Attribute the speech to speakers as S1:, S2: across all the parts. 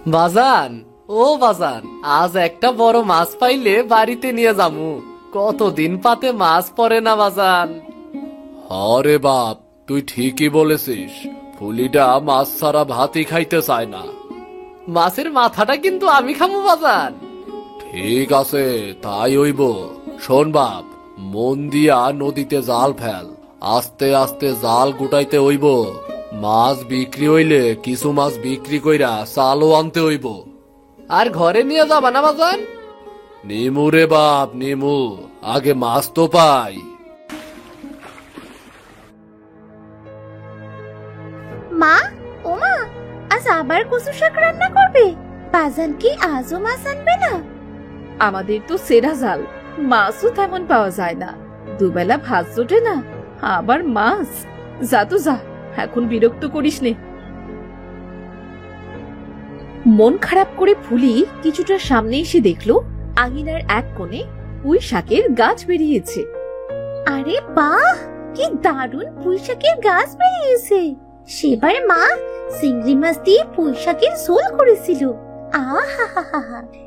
S1: বাজান, ও বাজান, আজ একটা বড় মাছ পাইলে বাড়িতে নিয়ে যামু। কতদিন পাতে মাছ পড়ে না বাজান।
S2: আরে বাপ, তুই ঠিকই বলেছিস। ফুলিটা মাছ ছাড়া ভাতই খাইতে চায় না।
S1: মাছের মাথাটা কিন্তু আমি খামু বাজান।
S2: ঠিক আছে, তাই হইব। শোন বাপ, মন দিয়া নদীতে জাল ফেল। আস্তে আস্তে জাল গুটাইতে হইব। মাছ বিক্রি হইলে কিছু মাছ বিক্রি কইরা চালও আনতে হইব।
S1: আর ঘরে নিয়ে যাবা না বাজান?
S2: নিমু রে বাপ, নিমু। আগে মাছ তো পাই।
S3: মা, ও মা, আজ আবার কচু শাক রান্না করবে? বাজান কি আজও মাছ আনবে না?
S4: আমাদের তো সেরা জাল, মাছও তেমন পাওয়া যায় না। দুবেলা ভাত জোটে না, আবার মাছ। যা তো যা, এখন বিরক্ত করিস নে। মন খারাপ করে ফুলি কিছুটা সামনে এসে দেখলো আঙিনার এক কোণে পুঁই শাকের গাছ বেরিয়েছে।
S3: আরে বাহ, কি দারুণ পুঁই শাকের গাছ বেরিয়েছে! সেবার মা চিংড়ি মাছ দিয়ে পুঁই শাকের ঝোল করেছিল। আহা,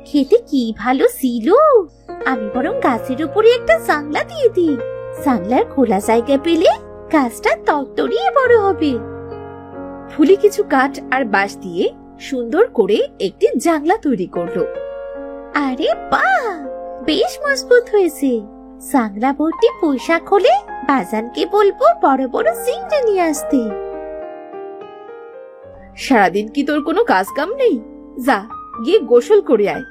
S3: খেতে কি ভালো ছিল! আমি বরং গাছের উপরে একটা জানলা দিয়ে দিই। জানলার খোলা জায়গা পেলে গাছটা তরতরিয়ে বড় হবে।
S4: ফুলি কিছু কাঠ আর বাঁশ দিয়ে সুন্দর করে একটি জানলা তৈরি করলো।
S3: আরে বাহ, বেশ মজবুত হয়েছে। জানলা ভর্তি পুঁই শাক হলে বাজানকে বলবো বড় বড় চিংড়ি নিয়ে আসতে।
S4: সারাদিন কি তোর কোনো কাজ কাম নেই? যা, গিয়ে গোসল করে আয়।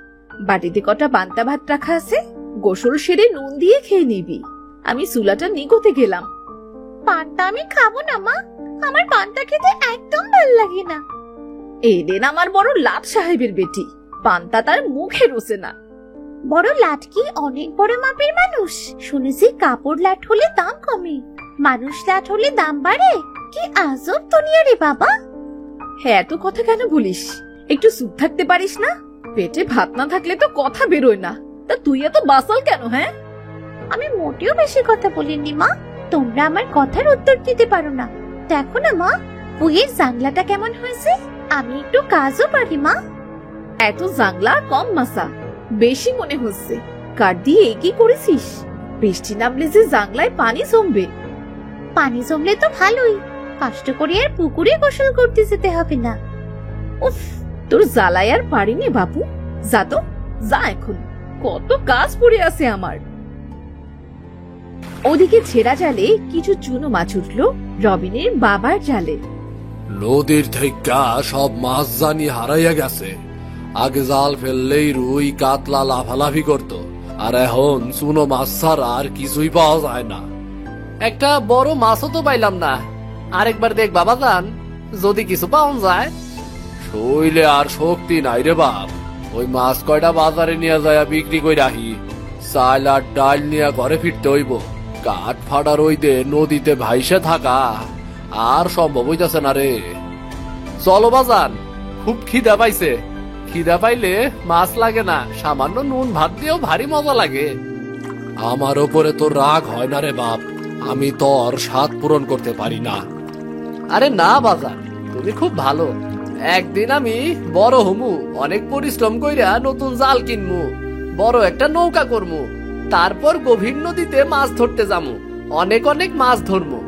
S4: বাটিতে কটা পান্তা ভাত রাখা আছে, গোসল সেরে নুন দিয়ে খেয়ে নিবি। আমি চুলাটা নিগোতে গেলাম।
S3: পান্তা আমি খাবো না মা, আমার পান্তা খেতে একদম ভাল লাগে না।
S4: এলেন আমার বড় লাট সাহেবের বেটি, পান্তা তার মুখে রোসে না।
S3: বড় লাট কি অনেক বড় মাপের মানুষ? শুনেছি কাপড় লাট হলে দাম কমে, মানুষ লাট হলে দাম বাড়ে। কি আজব দুনিয়া রে বাবা!
S4: হ্যাঁ, এত কথা কেন বলিস? একটু চুপ থাকতে পারিস না? পেটে ভাত না থাকলে তো কথা বেরোয় না। তা তুই এত বাসাল কেন? হ্যাঁ,
S3: আমি মোটেও বেশি কথা বলিনি মা। তোমরা আমার কথার উত্তর দিতে পারো না। দেখো না মা, পুঁইয়ের জানলাটা কেমন হয়েছে। আমি একটু কাজও পারি মা।
S4: এত জাংলা কম মাসা, বেশি মনে হচ্ছে। কাঠ দিয়ে কি করেছিস? বৃষ্টি নামলে যে জাংলায় পানি জমবে।
S3: পানি জমলে তো ভালোই, কষ্ট করে আর পুকুরে গোসল করতে যেতে হবে না।
S4: উফ, তোর জ্বালায় আর পারিনি বাপু। যা তো, যা এখন, কত কাজ পড়ে আছে আমার। ওদিকে ছেঁড়া জালে কিছু চুনো মাছ উঠলো রবিনের বাবার জালে।
S2: নদীর থেকে সব মাছ জানি হারাইয়া গেছে। আগে জাল ফেললেই রুই কাতলা লাফালাফি করত, আর এখন চুনো মাছ ছাড়া আর কিছুই পাওয়া যায় না।
S1: একটা বড় মাছও তো পাইলাম না। আরেকবার দেখ বাবাজান, যদি কিছু পাওয়া যায়।
S2: শৈলে আর শক্তি নাই রে বাপ। ওই মাছ কয়টা বাজারে নিয়ে যায় বিক্রি করে রাখি। চাল আর ডাল নিয়ে ঘরে ফিরতে হইব। কাঠ ফাটা রইতে নদীতে ভাইসে থাকা আর সম্ভব হইতাছে না রে।
S1: চলো বাজান, খুব খিদা পাইছে। খিদা পাইলে মাছ লাগে না, সামান্য নুন ভাত দিয়েও ভারী মজা লাগে।
S2: আমার ওপরে তোর রাগ হয় না রে বাপ। আমি তোর স্বাদ পূরণ করতে পারি না।
S1: আরে না বাজান, তুমি খুব ভালো। একদিন আমি বড় হমু, অনেক পরিশ্রম কইরা নতুন জাল কিনমু, বড় একটা নৌকা করমু, তারপর গভীর নদীতে মাছ ধরতে যামু, অনেক অনেক মাছ ধরমু,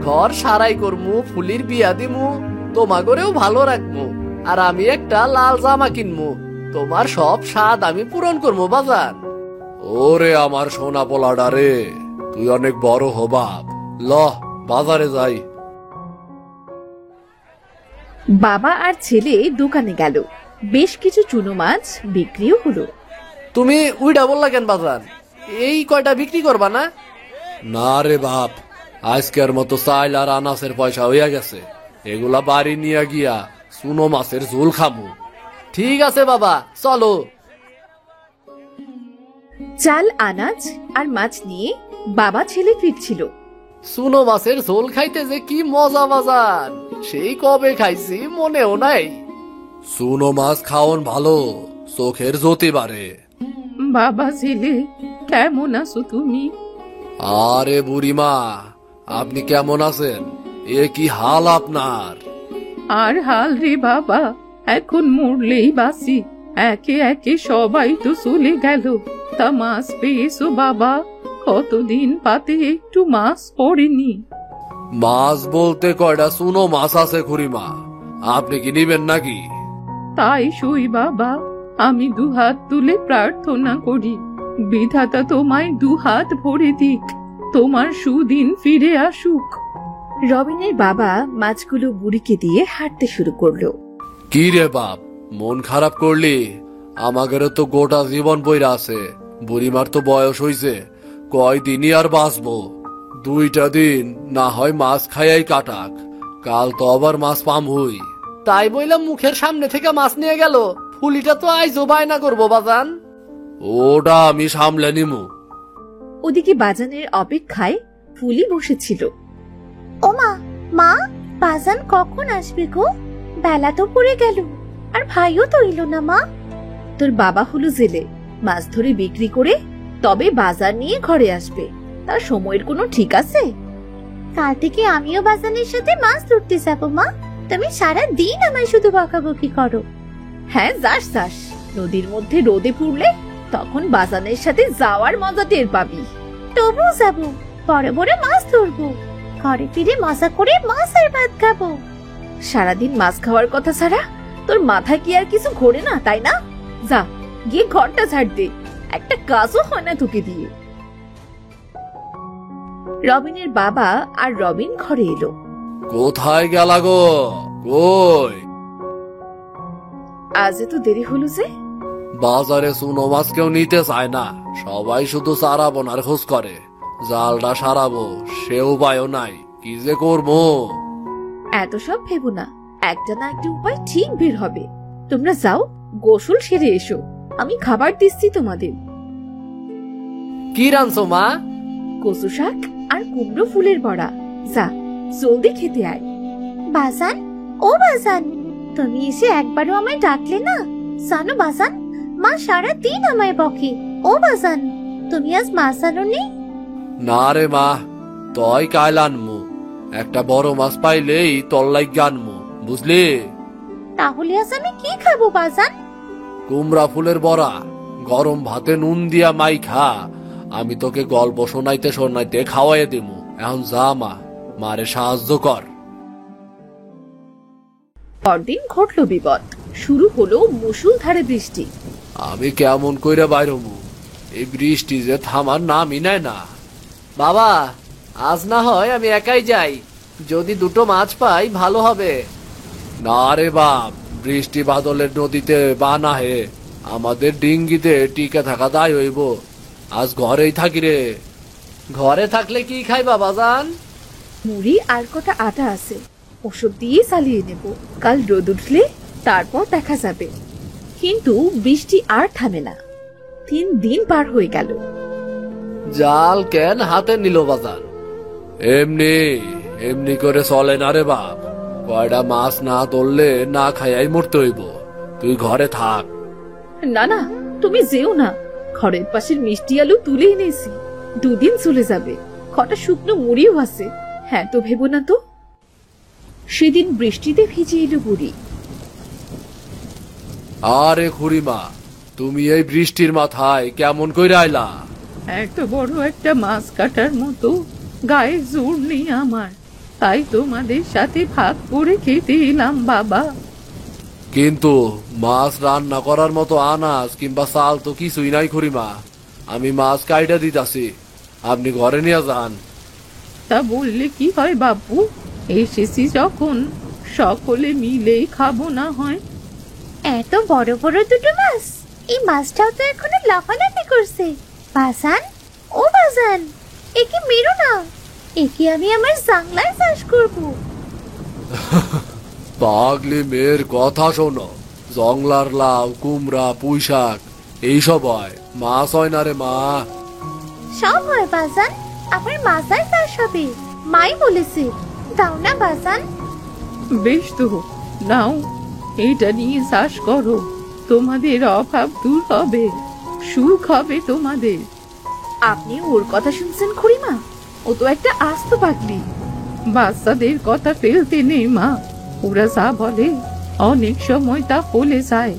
S1: ঘর সারাই করমু, ফুলির বিয়া দিমু, তোমাগরেও ভালো রাখমু, আর আমি একটা লাল জামা কিনমু। তোমার সব স্বাদ আমি পূরণ করবো বাজান।
S2: ওরে আমার সোনা পোলাডা রে, তুই অনেক বড় হ বাপ। ল, বাজারে যাই।
S4: বাবা আর ছেলে দোকানে গেল। বেশ কিছু চুনো মাছ বিক্রিও হলো।
S1: তুমি উইডা বললা কেন বাজান? এই কয়টা বিক্রি করবা না?
S2: না রে বাপ, আজকের মতো চাইল আর আনাসের পয়সা হইয়া গেছে। এগুলা বাড়ি নিয়ে গিয়া চুনো মাছের ঝোল খামু।
S1: ঠিক আছে বাবা, চলো।
S4: চাল, আনাজ আর মাছ নিয়ে বাবা ছেলে ফিরছিল।
S1: চুনো মাছের ঝোল খাইতে যে কি মজা বাজান, সেই কবে খাইছি মনেও নাই।
S2: চুনো মাছ খাওন ভালো, চোখের জ্যোতি বাড়ে।
S4: বাবা ছেলে, কেমন আছো তুমি?
S2: আরে বুড়িমা, আপনি কেমন আছেন? এ কি হাল আপনার?
S4: আর হাল রে বাবা, এখন মরলেই বাসি, একে একে সবাই তো চলে গেল। তা মাছ পেয়েছো বাবা? কতদিন পাতে একটু মাছ পড়েনি।
S2: মাছ বলতে কয়টা চুনো মাছ আছে খুড়িমা, আপনি কি নিবেন নাকি?
S4: তাই সই বাবা, আমি দুহাত তুলে প্রার্থনা করি, বিধাতা তোমায় দুহাত ভরে দিক, তোমার সুদিন ফিরে আসুক। রবিনের বাবা মাছগুলো বুড়িকে দিয়ে হাঁটতে শুরু করলো।
S2: কি রে বাপ, মন খারাপ করলি? আমাদেরও তো গোটা জীবন বইরা আছে, বুড়িমার তো বয়স হইছে, কয়দিনই আর বাঁচবো। 2টা দিন না হয় মাছ খাইয়াই কাটাক, কাল তো আবার মাছ পাম হই।
S1: তাই বইলাম মুখের সামনে থেকে মাছ নিয়ে গেল, ফুলিটা তো আইজো বায়না করবো বাজান।
S2: ওটা আমি সামলে নিমু।
S4: ওদিকে বাজানের অপেক্ষায় ফুলি বসেছিল।
S3: ওমা, মা, বাজান কখন আসবে গো? বেলা তো পড়ে গেল, আর ভাইও তো এলো না মা।
S4: তোর বাবা হলো জেলে, মাছ ধরে বিক্রি করে তবে বাজার নিয়ে ঘরে আসবে, তার সময়ের কোনো ঠিক আছে?
S3: কাল থেকে আমিও বাজানের সাথে মাছ ধরতে যাবো মা, তুমি সারা দিন আমায় শুধু বকাবকি করো।
S4: হ্যাঁ, যাস যাস, নদীর মধ্যে রোদে পুড়লে তখন বাজানের সাথে যাওয়ার মজা টের পাবি।
S3: তবুও যাবো, বড় বড় মাছ ধরবো, ঘরে ফিরে মজা করে মাছ আর ভাত খাবো।
S4: সারাদিন মাছ খাওয়ার কথা ছাড়া তোর মাথায় কি আর কিছু ঘোরে না, তাই না? যা গিয়ে ঘরটা ঝাড় দে, একটা কাজও হয় না তোকে দিয়ে। রবিনের বাবা আর রবিন ঘরে এলো।
S2: কোথায় গেলা গো? কই?
S4: আজ এত দেরি হলো যে?
S2: বাজারে চুনো মাছ কেউ নিতে চায় না, সবাই শুধু চারা বোনার খোঁজ করে। জালটা সারাবো সে উপায়ও নাই, কি যে করবো।
S4: এত সব ভেবো না, একটা না একটা উপায় ঠিক বের হবে। তোমরা যাও, গোসল সেরে এসো, আমি খাবার দিচ্ছি তোমাদের।
S1: কি রানছো মা?
S4: কচু শাক আর কুমড়ো ফুলের বড়া, যা জলদি খেতে আয়।
S3: বাজান, ও বাজান, তুমি এসে একবারও আমায় ডাকলে না? জানো বাজান, মা সারা দিন আমায় বকে। ও বাজান, তুমি আজ মাছ আনোনি?
S2: না রে মা, তই কাল আনমু, একটা বড় মাছ পাইলেই তল্লাই গানমু, বুঝলি?
S3: তাহলে আজ আমি কি খাবো বাজান?
S2: কুমড়া ফুলের বড়া, গরম ভাতে নুন দিয়া মাই খা, আমি তোকে গল্প শোনাইতে শোনাইতে খাওয়াইয়ে দিমু। এখন যা মা, মারে সাহায্য কর।
S4: পরদিন ঘটলো বিপদ, শুরু হলো মুষলধারে বৃষ্টি।
S2: আমি কেমন কইরা বাইরমু, এই বৃষ্টি যে থামার নামই নেয় না।
S1: বাবা, আজ না হয় আমি একাই যাই, যদি 2টো মাছ পাই ভালো হবে।
S2: না রে বাপ, বৃষ্টি বাদলের নদীতে বানা হে, আমাদের ডিঙ্গিতে টিকে থাকা দায় হইব। আজ ঘরেই থাকি রে।
S1: ঘরে থাকলে কি খাইবা বাজান?
S4: মুড়ি আর কটা আটা আছে, ওসব দিয়ে চালিয়ে নেব, কাল রোদ উঠলে তারপর দেখা যাবে। কিন্তু বৃষ্টি আর থামে না, 3 দিন পার হয়ে গেল।
S1: জাল কেন হাতে নিল বাজান?
S2: এমনি এমনি করে চলে না রে বাপ, কয়টা মাছ না ধরলে না খাইয়াই মরতে হইব। তুই ঘরে থাক।
S4: না না, তুমি যেও না, ঘরের পাশের মিষ্টি আলু তুলে এনেছি, 2 দিন চলে যাবে, কটা শুকনো মুড়িও আছে। হ্যাঁ তো ভেবো না তো। সেদিন বৃষ্টিতে ভিজে এলো বুড়ি।
S2: আরে খুড়িমা, তুমি এই বৃষ্টির মাথায় কেমন কইরা আইলা?
S4: এত বড় একটা মাছ কাটার মতো গায়ে জোর নেই আমার, তাই তোমাদের সাথে ভাগ করে খেতে এলাম বাবা।
S2: কিন্তু মাছ রান্না করার মতো আনাজ কিংবা চাল তো কিছুই নাই খুড়িমা, আমি মাছ কাইটা দিতাছি, আপনি ঘরে নিয়ে যান।
S4: তা বললে কি হয় বাবু, এসেছি যখন সকলে মিলেই খাবো না হয়?
S3: এত বড় বড় 2টো মাছ, এই মাছটাও তো এখনো লাফালাফি করছে। বাজান, ও বাজান, একে মেরো না, একে আমি আমার জাংলায় চাষ করবো।
S2: পাগলি মেয়ের কথা শোনো, জংলার লাউ, কুমড়া, পুঁই শাক এইসব হয়, মাছ হয় না রে মা।
S3: সব হয় বাজান, আমার মাছায় চাষ হবে, মাই বলেছে। দাও না বাজান।
S4: বেশ তো, নাও, এটা নিয়ে চাষ করো, তোমাদের অভাব দূর হবে, সুখ হবে তোমাদের। আপনি ওর কথা শুনছেন খুড়িমা? ও তো একটা আস্ত পাগলি। বাচ্চাদের কথা ফেলতে নেই মা, ওরা যা বলে অনেক সময় তা ফলে যায়।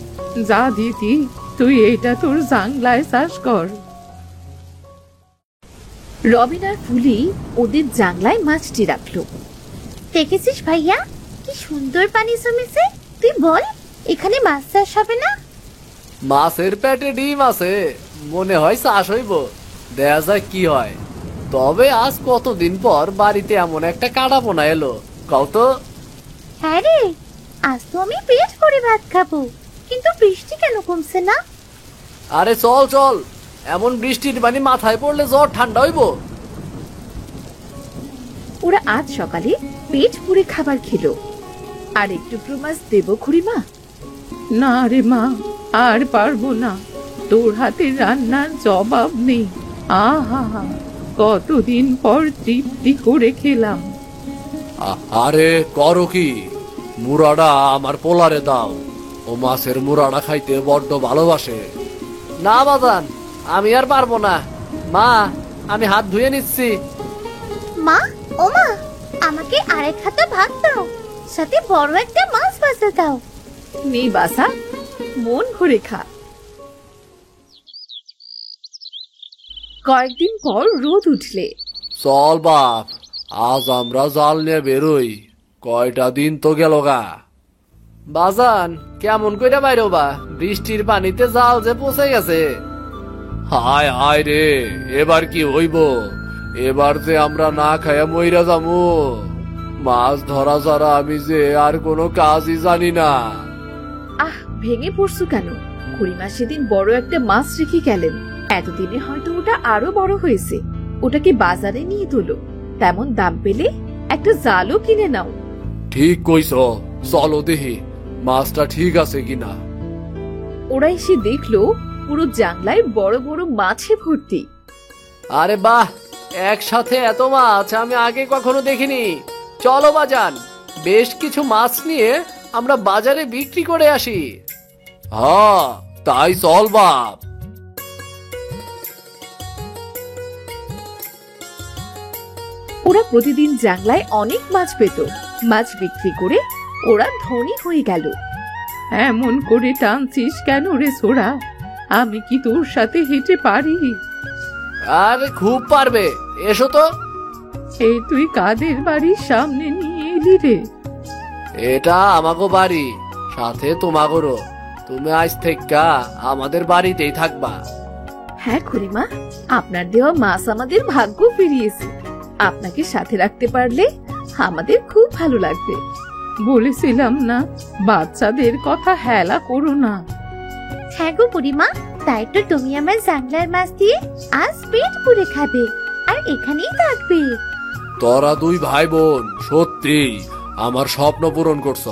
S4: যা দিদি, তুই এটা তোর জাংলায় চাষ কর।
S3: রবিন আর ফুলি ওদের জাংলায় মাছটি রাখলো। দেখেছিস ভাইয়া, কি সুন্দর পানি জমেছে। তুই বল, এখানে মাছ চাষ হবে না?
S1: মাছের পেটে ডিম আছে, মনে হয় চাষ হইব। দেখা যায় কি হয়। তবে আজ কতদিন পর বাড়িতে এমন একটা কাটাপোনা এলো, কও তো।
S3: হ্যাঁ রে, আজ তো আমি পেট ভরে ভাত খাবো, কিন্তু বৃষ্টি কেন কমছে না?
S1: আরে চল চল, এমন বৃষ্টির পানি মাথায় পড়লে জ্বর ঠান্ডা হইব।
S3: ওরা আজ সকালে পেট ভরে খাবার খেলো। আর একটু মাছ দেবো খুড়িমা?
S4: না রে মা, আর পারবো না। তোর হাতে রান্নার জবাব নেই। আহা, কতদিন পর তৃপ্তি করে খেলাম।
S2: আরে করো কি, মুরাডা আমার পোলারে দাও। ও মাছের মুরাডা খাইতে বড্ড ভালোবাসে।
S1: না বাজান, আমি আর পারবো না। মা, আমি হাত ধুয়ে নিচ্ছি।
S3: মা, ও মা, আমাকে আরেক হাতে ভাত দাও, সাথে বড় একটা মাছ ভাজা দাও।
S4: নে বাসা, মন ভরে খা। কয়েকদিন পর রোদ উঠলে
S2: চল বাপ, আজ আমরা জাল নিয়ে বেরোই। কয়টা দিন তো গেল গা।
S1: বাজান, কেমন কইরা বাইরো বা, বৃষ্টির পানিতে জাল যে পচে গেছে।
S2: হায় হায় রে, এবার কি হইব? এবার যে আমরা না খায়া মইরা যামু। মাছ ধরা ছাড়া আমি যে আর কোনো কাজই জানি না।
S3: আহ, ভেঙে পড়ছো কেন? খুড়িমা সেদিন বড় একটা মাছ রেখে গেলেন। এতদিনে হয়তো ওটা আরো বড় হয়েছে। ওটাকে বাজারে নিয়ে তোলো, তেমন দাম পেলে একটা জালও কিনে নাও।
S2: ঠিক কইছ, চলো দেখি মাছটা ঠিক আছে কিনা।
S3: ওরা এসে দেখলো পুরো জাংলায় বড় বড় মাছে ভর্তি।
S1: আরে বাহ, একসাথে এত মাছ আমি আগে কখনো দেখিনি। চলো বাজান, বেশ কিছু মাছ নিয়ে আমরা বাজারে বিক্রি করে আসি।
S2: হ্যাঁ, তাই চল বাপ।
S3: ওরা প্রতিদিন জাংলায় অনেক মাছ পেত। মাছ বিক্রি করে ওরা ধনী হয়ে গেল।
S4: এমন করে টানছিস কেন রে ছোড়া? আমি কি তোর সাথে হেঁটে পারি?
S1: আরে খুব পারবে, এসো তো।
S4: এই তুই কাদের বাড়ির সামনে নিয়ে এলি রে?
S1: এটা আমাগো বাড়ি, সাথে তোমাগোরও। তুমি আজ থেকে আমাদের বাড়িতেই থাকবা।
S3: হ্যাঁ খুড়িমা, আপনার দেওয়া মাছ আমাদের ভাগ্য ফিরিয়েছে। আপনাকে সাথে রাখতে পারলে আমাদের খুব ভালো লাগবে।
S4: বলেছিলাম না, বাচ্চাদের কথা হেলা করো না।
S3: হ্যাঁ গো বুড়িমা, তাই তো তুমি আমার জাংলার মাছ দিয়ে আজ পেট পুরে খাবে আর এখানেই থাকবে।
S2: তোরা দুই ভাই বোন সত্যি আমার স্বপ্ন পূরণ করছ।